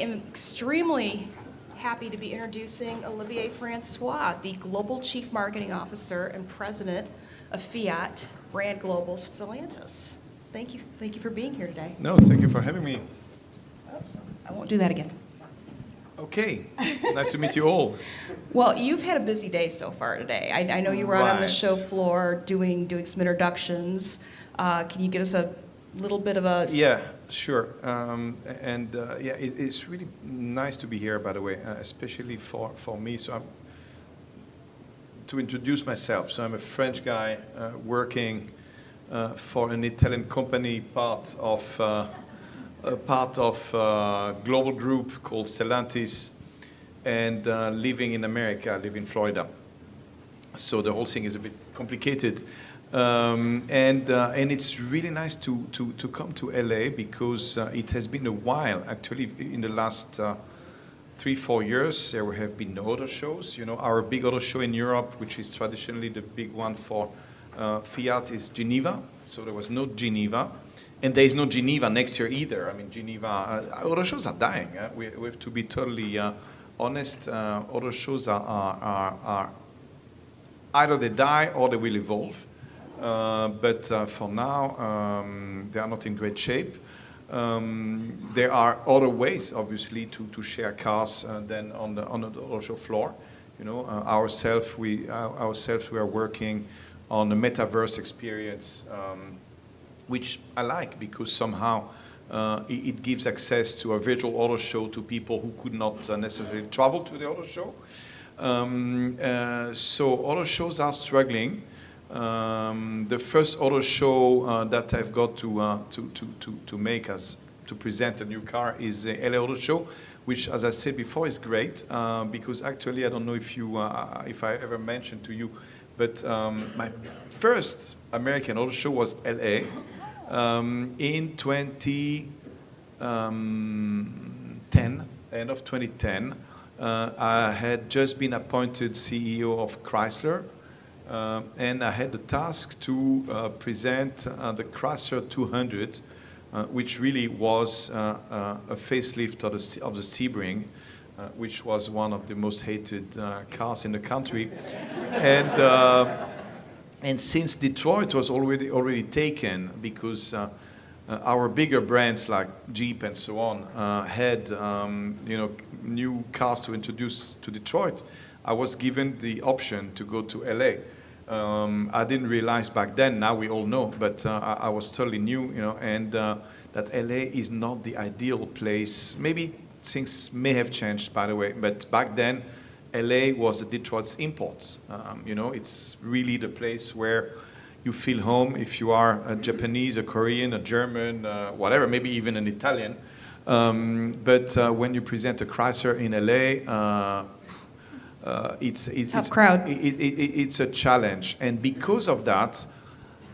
am extremely happy to be introducing Olivier Francois, the Global Chief Marketing Officer and President of Fiat Brand Global Stellantis. Thank you for being here today. No, thank you for having me. Oops, I won't do that again. Okay, nice to meet you all. Well, you've had a busy day so far today. I know you were out on the show floor doing some introductions. Can you give us a little bit of a... Yeah, sure. It's really nice to be here, by the way, especially for me. So to introduce myself, so I'm a French guy working for an Italian company, part of a global group called Stellantis, and living in America. I live in Florida. So the whole thing is a bit complicated. And it's really nice to come to LA because it has been a while. Actually, in the last 3-4 years, there have been no auto shows. You know, our big auto show in Europe, which is traditionally the big one for Fiat, is Geneva. So there was no Geneva. And there is no Geneva next year either. I mean, Geneva, auto shows are dying. We have to be totally honest. Auto shows are either they die or they will evolve. But for now, they are not in great shape. There are other ways, obviously, to share cars than on the auto show floor. You know, ourselves, we are working on a metaverse experience, which I like because somehow it gives access to a virtual auto show to people who could not necessarily travel to the auto show. So auto shows are struggling. The first auto show that I've got to make to present a new car is the LA Auto Show, which, as I said before, is great because actually I don't know if I ever mentioned to you, but my first American auto show was LA in 2010, end of 2010. I had just been appointed CEO of Chrysler. And I had the task to present the Chrysler 200, which really was a facelift of the Sebring, which was one of the most hated cars in the country. And since Detroit was already taken, because our bigger brands like Jeep and so on had new cars to introduce to Detroit, I was given the option to go to LA. I didn't realize back then, now we all know, but I was totally new, you know, and that LA is not the ideal place. Maybe things may have changed, by the way, but back then, LA was Detroit's import. You know, it's really the place where you feel home if you are a Japanese, a Korean, a German, whatever, maybe even an Italian. But when you present a Chrysler in LA, it's tough crowd. It's a challenge, and because of that,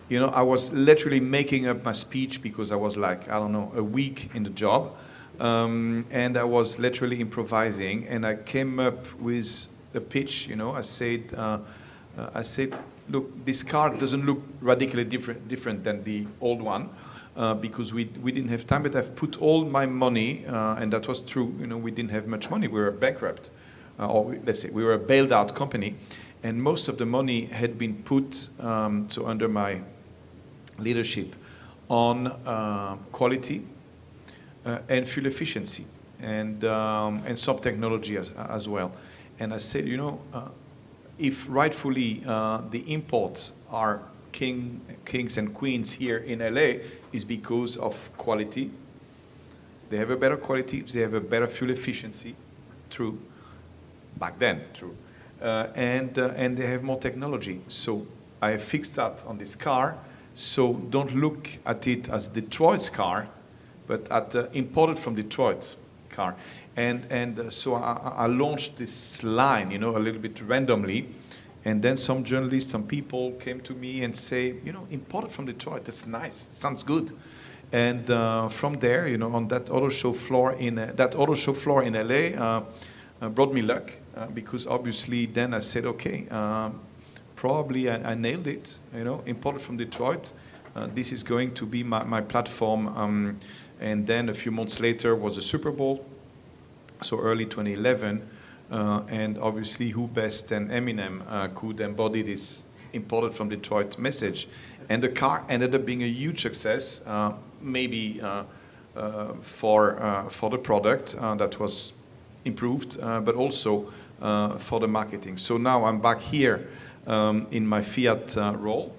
you know, I was literally making up my speech because I was like, I don't know, a week in the job, and I was literally improvising, and I came up with a pitch. You know, I said, look, this car doesn't look radically different than the old one. Because we didn't have time, but I've put all my money, and that was true. You know, we didn't have much money. We were bankrupt. Or let's say we were a bailed out company, and most of the money had been put, so under my leadership, on quality and fuel efficiency, and some technology as well. And I said, you know, if rightfully the imports are kings and queens here in LA, is because of quality. They have a better quality, they have a better fuel efficiency, true. Back then, true. And they have more technology. So I fixed that on this car. So don't look at it as Detroit's car, but at imported from Detroit car. And so I launched this line, you know, a little bit randomly. And then some journalists, some people came to me and say, you know, imported from Detroit, that's nice, sounds good. And from there, you know, on that auto show floor in LA, brought me luck because obviously then I said, okay, probably I nailed it, you know, imported from Detroit. This is going to be my platform. And then a few months later was the Super Bowl. so early 2011, and obviously who best than Eminem could embody this imported from Detroit message. And the car ended up being a huge success, maybe for the product that was improved, but also for the marketing. So now I'm back here in my Fiat role.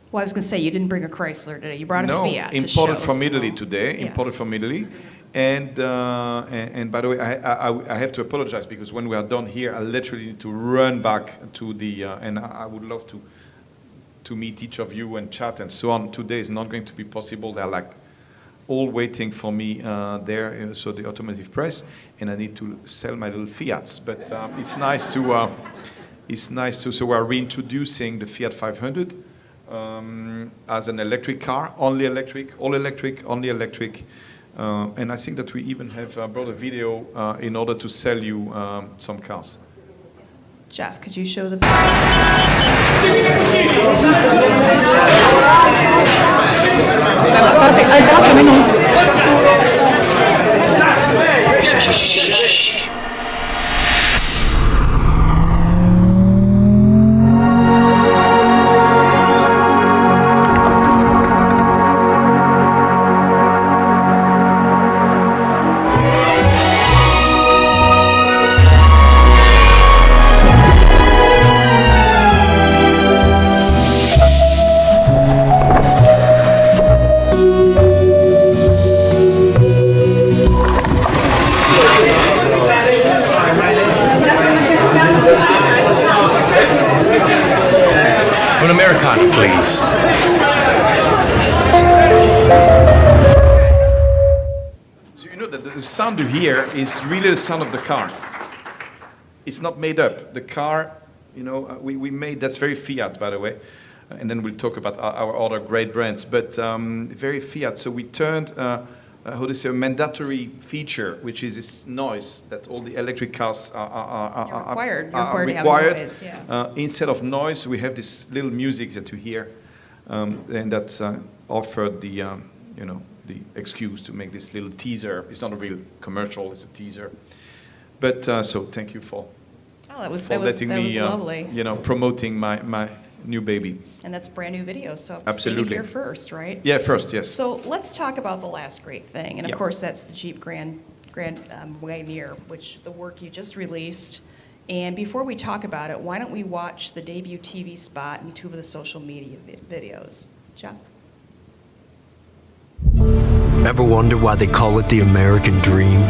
Well, I was going to say, you didn't bring a Chrysler today. You brought a Fiat to imported show, from Italy so- today. Yes. Imported from Italy. And by the way, I have to apologize because when we are done here, I literally need to run back to the, and I would love to meet each of you and chat and so on. Today is not going to be possible. They're like all waiting for me there, so the automotive press, and I need to sell my little Fiats. But it's nice to, so we're reintroducing the Fiat 500 as an electric car, only electric, all electric, only electric. And I think that we even have brought a video in order to sell you some cars. Jeff, could you show the... An Americano, please. So you know that the sound you hear is really the sound of the car. It's not made up. The car, you know, we made, that's very Fiat, by the way. And then we'll talk about our other great brands, but very Fiat. So we turned, how to say, a mandatory feature, which is this noise that all the electric cars are required. are You're required to have required. noise, yeah. Instead of noise, we have this little music that you hear, and that offered the, you know, the excuse to make this little teaser. It's not a real commercial; it's a teaser. But so thank you for letting me, lovely. you know, promoting my new baby. And that's brand new video, so Absolutely. seen it here first, right? Yeah, first, yes. So let's talk about the last great thing, and of Yep. course that's the Jeep Grand Wagoneer, which the work you just released. And before we talk about it, why don't we watch the debut TV spot and two of the social media videos? Jeff? Ever wonder why they call it the American dream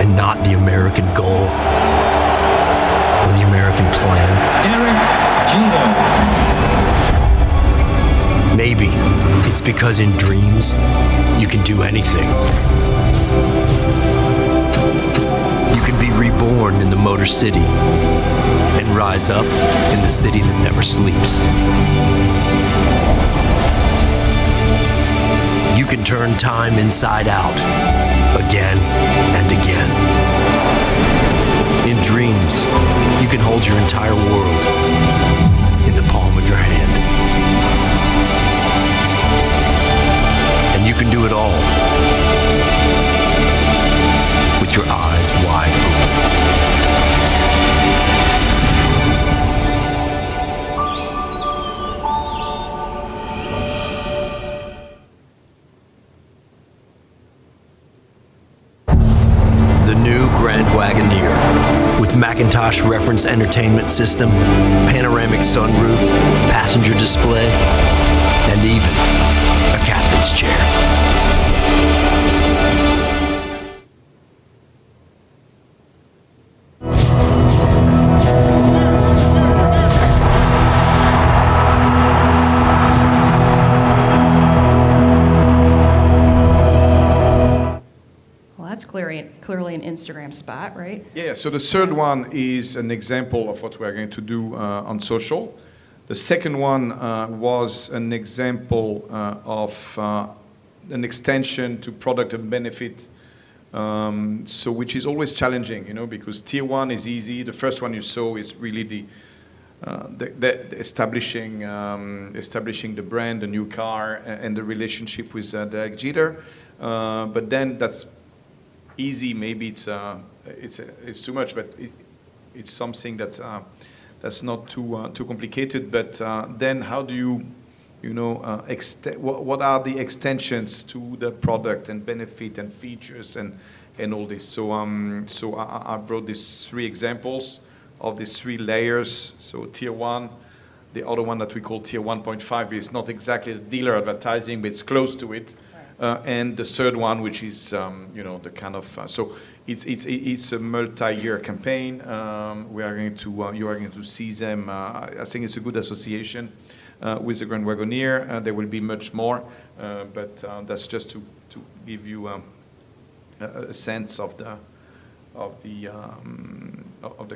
and not the American goal or the American plan? Maybe it's because in dreams, you can do anything. You can be reborn in the Motor City and rise up in the city that never sleeps. You can turn time inside out, again and again. In dreams, you can hold your entire world in the palm of your hand. And you can do it all with your eyes wide open. The new Grand Wagoneer with Macintosh reference entertainment system, panoramic sunroof, passenger display, and even a captain's chair. Well, that's clearly an Instagram spot, right? Yeah, so the third one is an example of what we're going to do on social. The second one was an example of an extension to product and benefit, so which is always challenging, you know, because tier one is easy. The first one you saw is really the establishing the brand, the new car, and the relationship with Derek Jeter. But then that's easy. Maybe it's too much, but it's something that's not too complicated. But then how do you what are the extensions to the product and benefit and features and all this? So I brought these 3 examples of these 3 layers. So tier 1, the other one that we call tier 1.5 is not exactly the dealer advertising, but it's close to it. And the third one, which is the kind of so it's a multi-year campaign. You are going to see them. I think it's a good association with the Grand Wagoneer. There will be much more, but that's just to give you a sense of the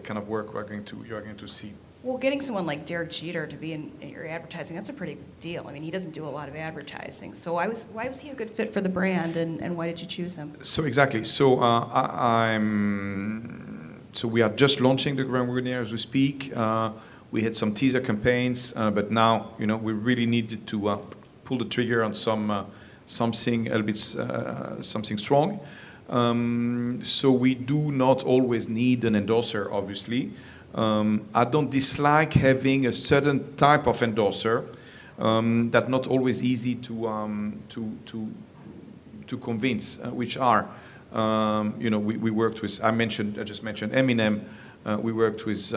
kind of work you're going to see. Well, getting someone like Derek Jeter to be in your advertising, that's a pretty big deal. I mean, he doesn't do a lot of advertising. So why was he a good fit for the brand, and why did you choose him? So exactly. So so we are just launching the Grand Wagoneer as we speak. We had some teaser campaigns, but now we really needed to pull the trigger on something a little bit something strong. So we do not always need an endorser, obviously. I don't dislike having a certain type of endorser that's not always easy to convince, which are, we worked with, I just mentioned Eminem, we worked with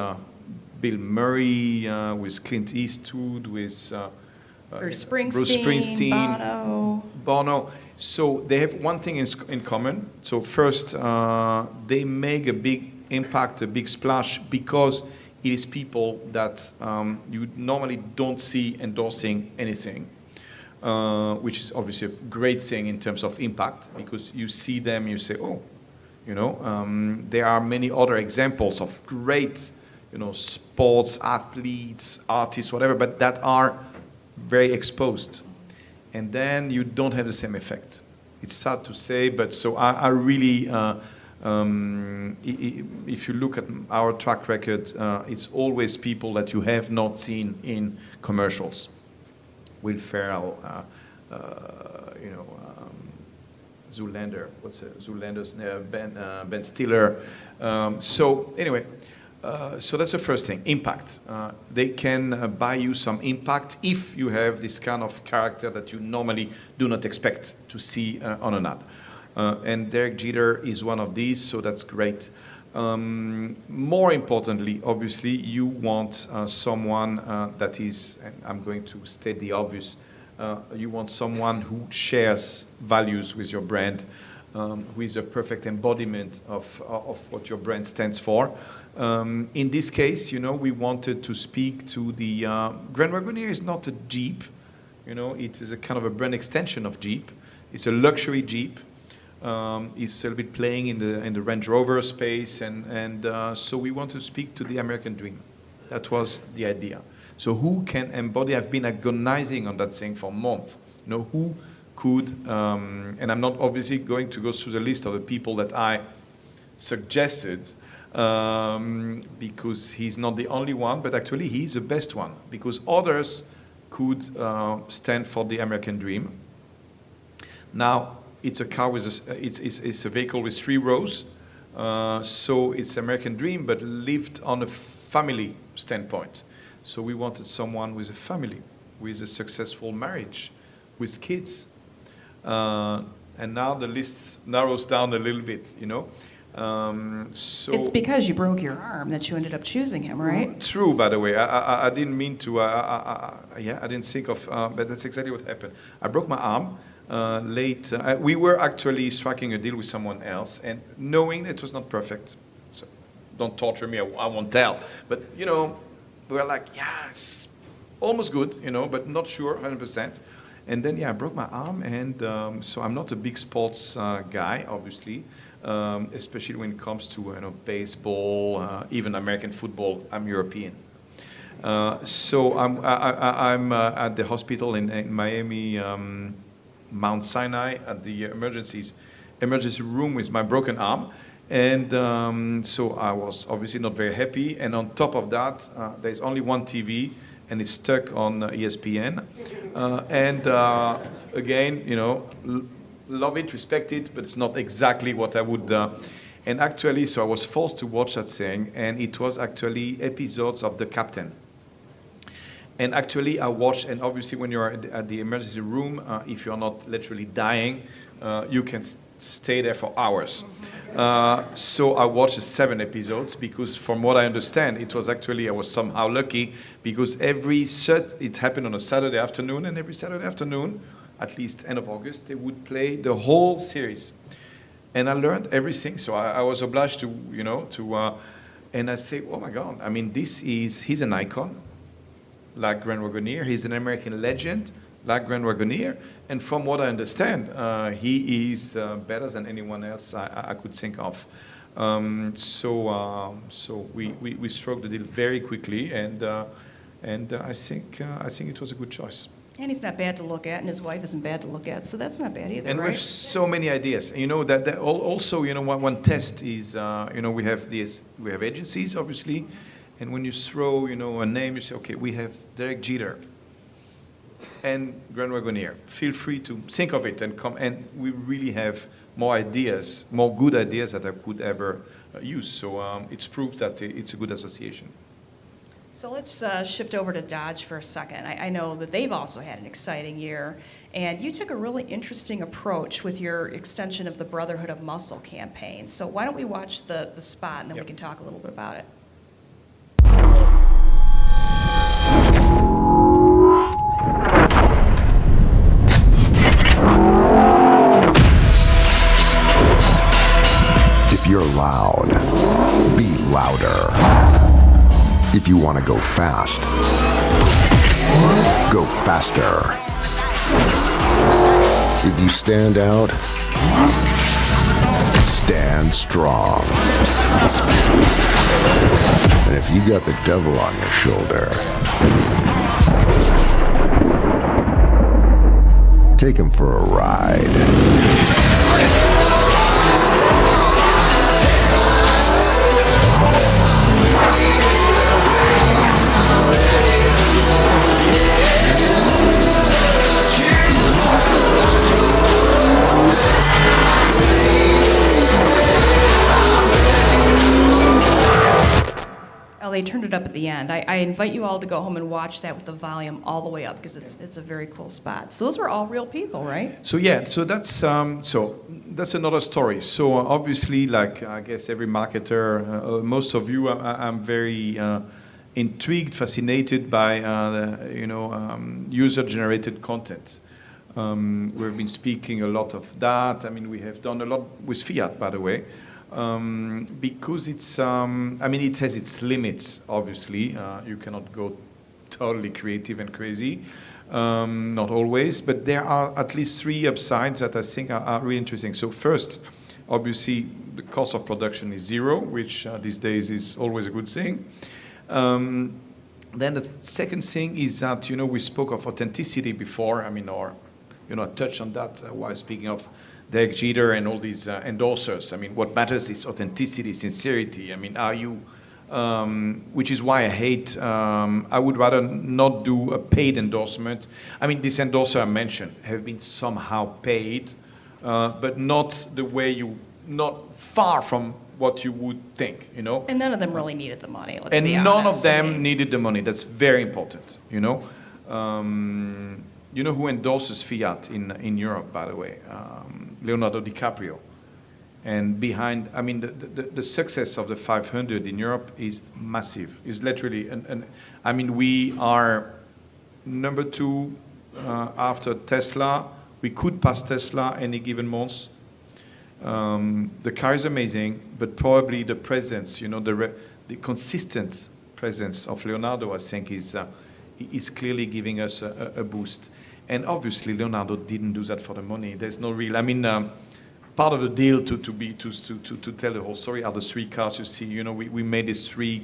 Bill Murray, with Clint Eastwood, with Bruce Springsteen, Bono. So they have one thing in common. So first, they make a big impact, a big splash, because it is people that you normally don't see endorsing anything, which is obviously a great thing in terms of impact, because you see them, you say, oh, there are many other examples of great, sports athletes, artists, whatever, but that are very exposed. And then you don't have the same effect. It's sad to say, but so I really, if you look at our track record, it's always people that you have not seen in commercials. Will Ferrell, Zoolander, Zoolander's Ben Stiller. So anyway, so that's the first thing, impact. They can buy you some impact if you have this kind of character that you normally do not expect to see on an ad. And Derek Jeter is one of these, so that's great. More importantly, obviously, you want someone that is, and I'm going to state the obvious, you want someone who shares values with your brand, who is a perfect embodiment of what your brand stands for. In this case, we wanted to speak to the Grand Wagoneer is not a Jeep, it is a kind of a brand extension of Jeep. It's a luxury Jeep. It's a little bit playing in the Range Rover space, and so we want to speak to the American dream. That was the idea. So who can embody? I've been agonizing on that thing for months. Who could? And I'm not obviously going to go through the list of the people that I suggested, because he's not the only one, but actually he's the best one, because others could stand for the American dream. Now, it's a car with it's a vehicle with 3 rows, so it's American dream, but lived on a family standpoint. So we wanted someone with a family, with a successful marriage, with kids, and now the list narrows down a little bit, So it's because you broke your arm that you ended up choosing him, right? True, by the way. I didn't mean to. I didn't think of. But that's exactly what happened. I broke my arm late. We were actually striking a deal with someone else, and knowing it was not perfect. So don't torture me. I won't tell. But we were like, it's almost good, but not sure 100%. And then I broke my arm, and so I'm not a big sports guy, obviously. Especially when it comes to baseball, even American football. I'm European, so I'm at the hospital in Miami, Mount Sinai, at the emergency room with my broken arm, and so I was obviously not very happy. And on top of that, there's only one TV, and it's stuck on ESPN, and again, love it, respect it, but it's not exactly what I would. And actually, so I was forced to watch that thing, and it was actually episodes of The Captain. And actually, I watched, and obviously, when you're at the emergency room, if you're not literally dying, you can stay there for hours. So I watched 7 episodes because, from what I understand, it was actually I was somehow lucky because it happened on a Saturday afternoon, and every Saturday afternoon, at least end of August, they would play the whole series, and I learned everything. So I was obliged to, and I say, oh my God, I mean, he's an icon, like Grand Wagoneer. He's an American legend, like Grand Wagoneer. And from what I understand, he is better than anyone else I could think of. So we struck the deal very quickly, and I think it was a good choice. And he's not bad to look at, and his wife isn't bad to look at, so that's not bad either, And right? with so many ideas, that also, one test is, we have agencies, obviously, and when you throw, a name, you say, okay, we have Derek Jeter and Grand Wagoneer. Feel free to think of it and come, and we really have more ideas, more good ideas that I could ever use. So it's proof that it's a good association. So let's shift over to Dodge for a second. I know that they've also had an exciting year, and you took a really interesting approach with your extension of the Brotherhood of Muscle campaign. So why don't we watch the spot, and then we can talk a little bit about it. If you're loud, be louder. If you want to go fast, go faster. If you stand out, stand strong. And if you got the devil on your shoulder, take him for a ride. Oh, they turned it up at the end. I invite you all to go home and watch that with the volume all the way up because it's a very cool spot. So those were all real people, right? So that's another story. So obviously, like I guess every marketer, most of you, I'm very intrigued, fascinated by user-generated content. We've been speaking a lot of that. I mean, we have done a lot with Fiat, by the way. Because it has its limits, obviously. You cannot go totally creative and crazy, not always, but there are at least 3 upsides that I think are really interesting. So first, obviously, the cost of production is 0, which these days is always a good thing. Then the second thing is that, we spoke of authenticity before, I touched on that while speaking of Derek Jeter and all these endorsers. I mean, what matters is authenticity, sincerity. I mean, are you, which is why I hate, I would rather not do a paid endorsement. I mean, this endorser I mentioned have been somehow paid, but not the way not far from what you would think, And none of them really needed the money, let's be honest. And none of them needed the money. That's very important, You know who endorses Fiat in Europe, by the way? Leonardo DiCaprio. And behind, the success of the 500 in Europe is massive. It's literally, we are number 2 after Tesla. We could pass Tesla any given month. The car is amazing, but probably the presence, the consistent presence of Leonardo, I think, is clearly giving us a boost. And obviously, Leonardo didn't do that for the money. There's no real. Part of the deal to tell the whole story are the 3 cars you see. We made these 3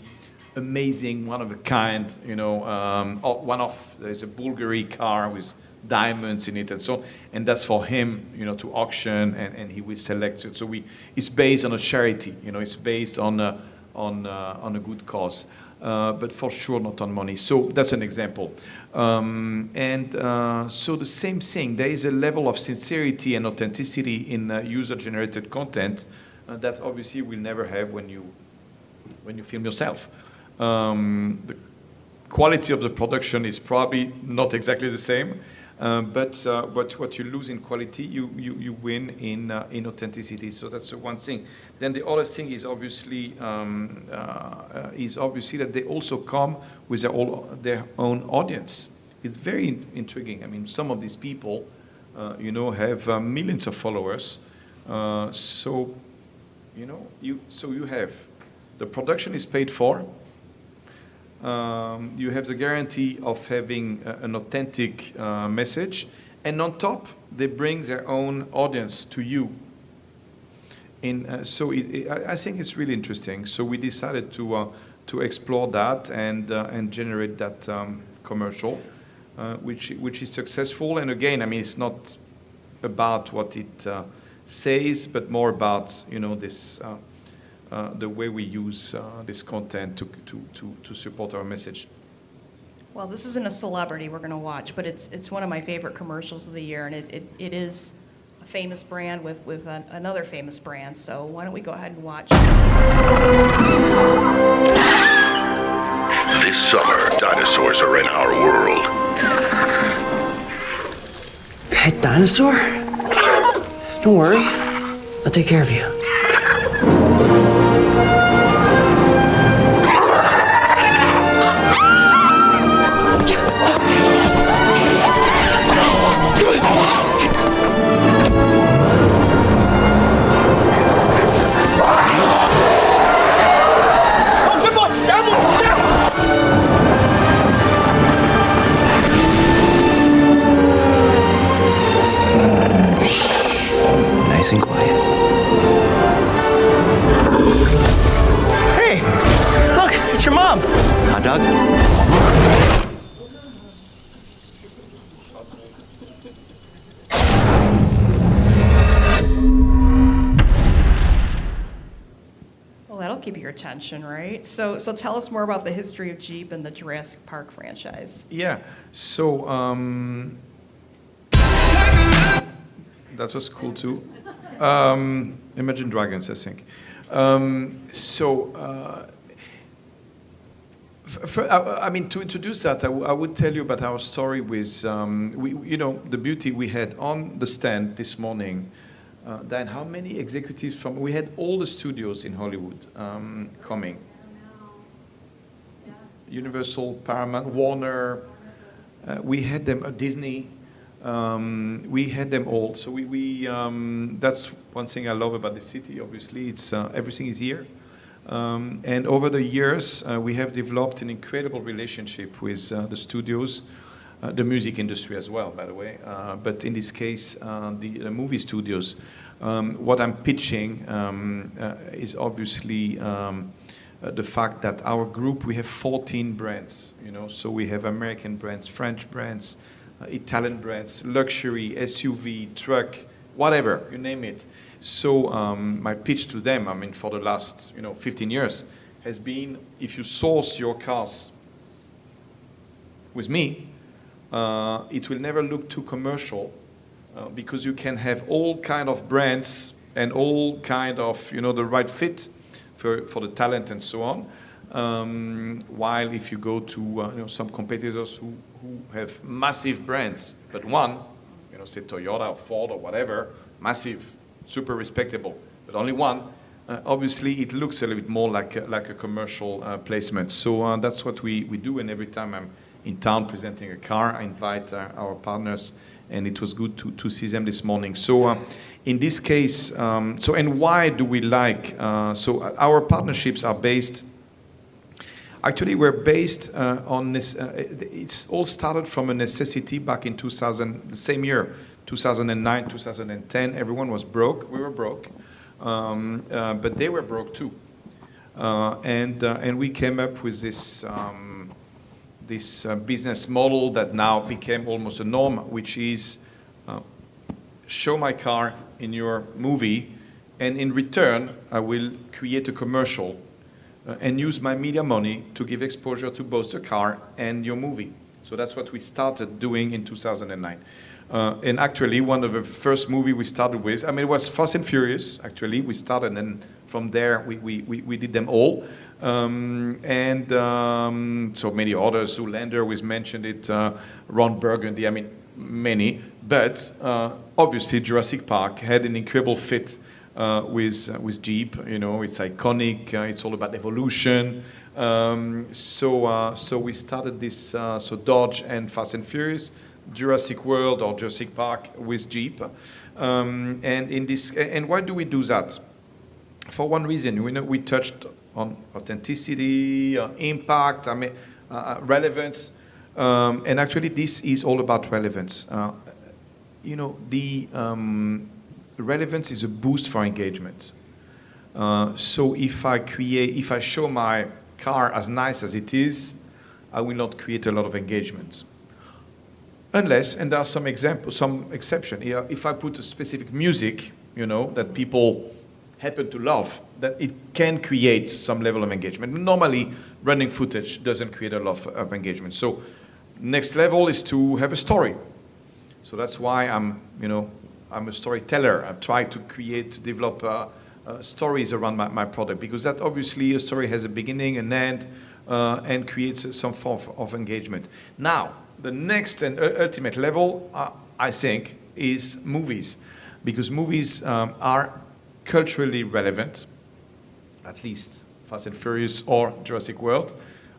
amazing, one of a kind. There's a Bulgari car with diamonds in it, and so. And that's for him, to auction, and he will select it. So it's based on a charity. It's based on a good cause. but for sure not on money. So that's an example. So the same thing, there is a level of sincerity and authenticity in user-generated content that obviously you will never have when you film yourself. The quality of the production is probably not exactly the same, but what you lose in quality, you win in authenticity. So that's the one thing. Then the other thing is obviously that they also come with their own audience. It's very intriguing. I mean, some of these people, have millions of followers. So you have the production is paid for. You have the guarantee of having an authentic message, and on top, they bring their own audience to you. I think it's really interesting. So we decided to explore that and generate that commercial, which is successful. And again, I mean, it's not about what it says, but more about this. The way we use this content to support our message. Well, this isn't a celebrity we're going to watch, but it's one of my favorite commercials of the year, and it is a famous brand with another famous brand. So why don't we go ahead and watch? This summer, dinosaurs are in our world. Pet dinosaur? Don't worry, I'll take care of you. Nice and quiet. Hey, look, it's your mom. Hot dog? Well, that'll keep your attention, right? So tell us more about the history of Jeep and the Jurassic Park franchise. Yeah. So that was cool too. Imagine Dragons, I think. To introduce that, I would tell you about our story with, the beauty we had on the stand this morning. Dan, how many executives from, we had all the studios in Hollywood coming. Universal, Paramount, Warner, we had them at Disney. We had them all. So that's one thing I love about the city, obviously. It's everything is here. And over the years, we have developed an incredible relationship with the studios, the music industry as well, by the way. But in this case, the movie studios. What I'm pitching is obviously the fact that our group, we have 14 brands. So we have American brands, French brands, Italian brands, luxury, SUV, truck, whatever, you name it. So my pitch to them, for the last 15 years, has been if you source your cars with me, it will never look too commercial because you can have all kind of brands and all kind of the right fit for the talent and so on. While if you go to some competitors who have massive brands, but one, say Toyota or Ford or whatever, massive, super respectable, but only one, obviously it looks a little bit more like a commercial placement. So that's what we do, and every time I'm in town presenting a car, I invite our partners, and it was good to see them this morning. So in this case, and why do we like, so our partnerships are based. Actually, we're based on this. It's all started from a necessity back in 2000, the same year, 2009, 2010. Everyone was broke. We were broke, but they were broke too. And we came up with this business model that now became almost a norm, which is show my car in your movie, and in return, I will create a commercial and use my media money to give exposure to both the car and your movie. So that's what we started doing in 2009. And actually, one of the first movie we started with, I mean, it was Fast and Furious, actually. We started, and from there, we did them all. So many others, Zoolander, we mentioned it, Ron Burgundy, I mean, many. But obviously, Jurassic Park had an incredible fit with Jeep. You know, it's iconic. It's all about evolution. So we started this. So Dodge and Fast and Furious, Jurassic World or Jurassic Park with Jeep. And why do we do that? For one reason, we touched on authenticity, impact, I mean, relevance, and actually this is all about relevance. The relevance is a boost for engagement. So if I show my car as nice as it is, I will not create a lot of engagement. Unless, and there are some examples, some exception. If I put a specific music, that people happen to love, that it can create some level of engagement. Normally, running footage doesn't create a lot of engagement. So, next level is to have a story. So that's why I'm a storyteller. I try to develop stories around my product, because that obviously a story has a beginning, an end, and creates some form of engagement. Now, the next and ultimate level, I think, is movies, because movies are culturally relevant. At least Fast and Furious or Jurassic World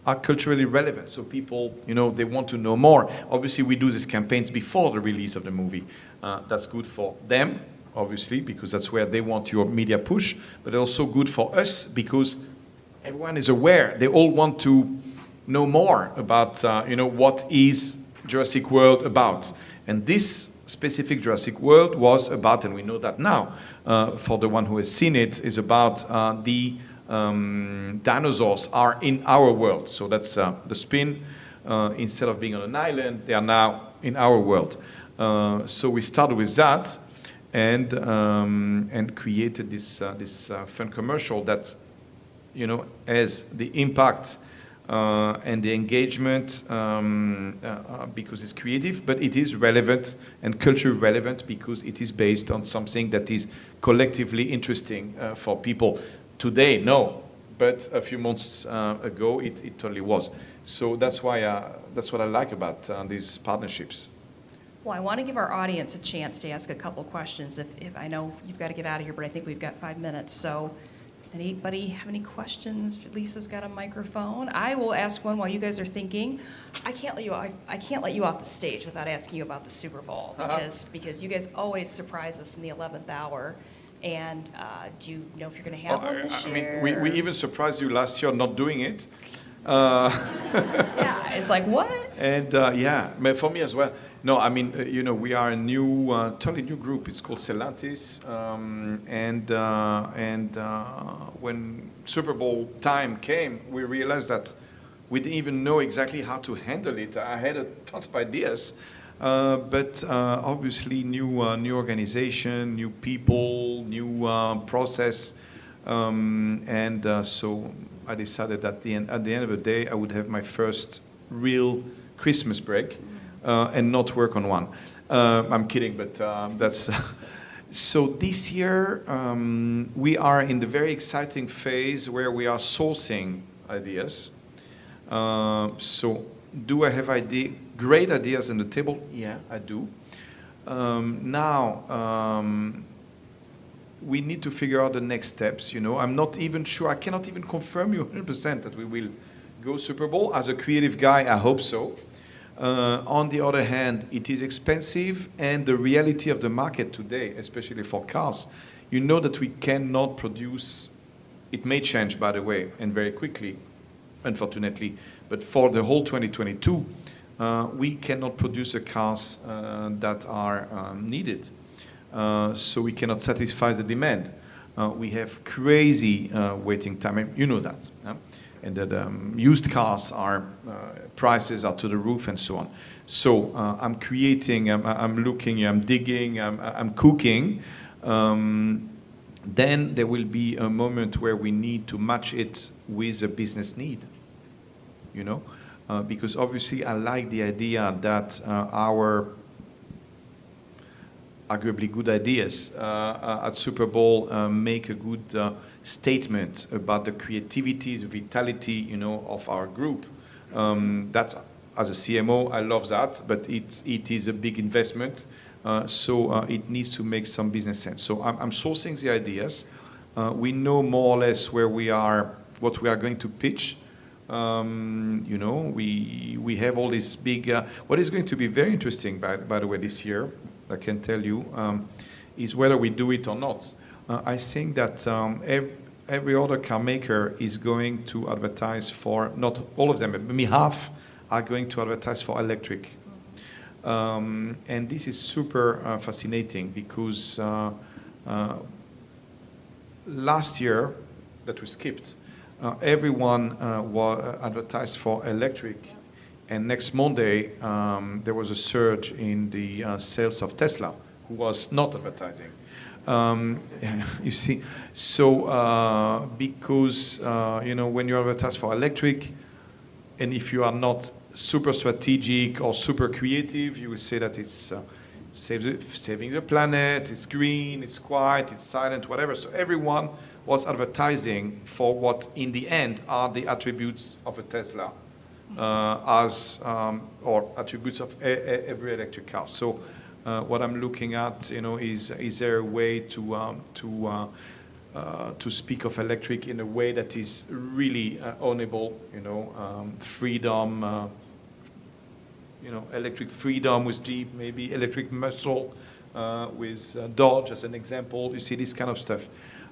are culturally relevant. So people, they want to know more. Obviously, we do these campaigns before the release of the movie. That's good for them, obviously, because that's where they want your media push, but also good for us because everyone is aware. They all want to know more about, what is Jurassic World about. And this specific Jurassic World was about, and we know that now, for the one who has seen it, is about the dinosaurs are in our world. So that's the spin. Instead of being on an island, they are now in our world. So we started with that and created this fun commercial that, has the impact and the engagement because it's creative, but it is relevant and culturally relevant because it is based on something that is collectively interesting for people. Today, no, but a few months ago, it totally was. So that's why that's what I like about these partnerships. Well, I want to give our audience a chance to ask a couple questions. If I know you've got to get out of here, but I think we've got 5 minutes. So anybody have any questions? Lisa's got a microphone. I will ask one while you guys are thinking. I can't let you off the stage without asking you about the Super Bowl because you guys always surprise us in the 11th hour. And do you know if you're going to have one this year? I mean, we even surprised you last year not doing it. Yeah, it's like, what? And but for me as well. No, I mean, we are a new, totally new group. It's called Stellantis. When Super Bowl time came, we realized that we didn't even know exactly how to handle it. I had tons of ideas. But obviously, new organization, new people, new process, so I decided that at the end of the day, I would have my first real Christmas break and not work on one. I'm kidding, but that's. So this year, we are in the very exciting phase where we are sourcing ideas. So do I have great ideas on the table? Yeah, I do. Now, we need to figure out the next steps. I'm not even sure. I cannot even confirm you 100% that we will go Super Bowl. As a creative guy, I hope so. On the other hand, it is expensive, and the reality of the market today, especially for cars, that we cannot produce. It may change, by the way, and very quickly, unfortunately. But for the whole 2022, we cannot produce the cars that are needed. So we cannot satisfy the demand. We have crazy waiting time. You know that. And that used cars prices are to the roof and so on. So I'm creating, I'm looking, I'm digging, I'm cooking Then there will be a moment where we need to match it with a business need, you know, because obviously I like the idea that our arguably good ideas at Super Bowl make a good statement about the creativity, the vitality, you know, of our group. That's, as a CMO, I love that, but it is a big investment. So it needs to make some business sense. So I'm sourcing the ideas. We know more or less where we are, what we are going to pitch. You know, we have all this big. What is going to be very interesting, by the way, this year, I can tell you, is whether we do it or not. I think that every other car maker is going to advertise for, not all of them, but maybe half are going to advertise for electric. And this is super fascinating because last year that we skipped, everyone advertised for electric, and next Monday there was a surge in the sales of Tesla, who was not advertising. You see, so because you know, when you advertise for electric, and if you are not super strategic or super creative, you will say that it's saving the planet, it's green, it's quiet, it's silent, whatever. So everyone was advertising for what in the end are the attributes of a Tesla, or attributes of every electric car. So what I'm looking at, you know, is there a way to speak of electric in a way that is really ownable, you know, freedom, you know, electric freedom with Jeep, maybe electric muscle with Dodge as an example. You see this kind of stuff.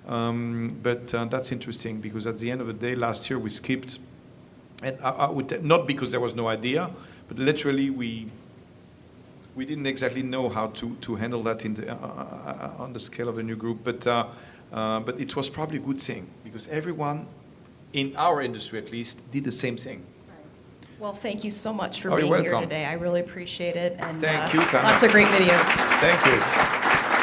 But that's interesting because at the end of the day, last year we skipped, and I would not because there was no idea, but literally we didn't exactly know how to handle that in the, on the scale of a new group. But it was probably a good thing because everyone in our industry at least did the same thing. Well, thank you so much for Oh, being you're here welcome. today. I really appreciate it. And Thank you, Tanya. lots of great videos. Thank you.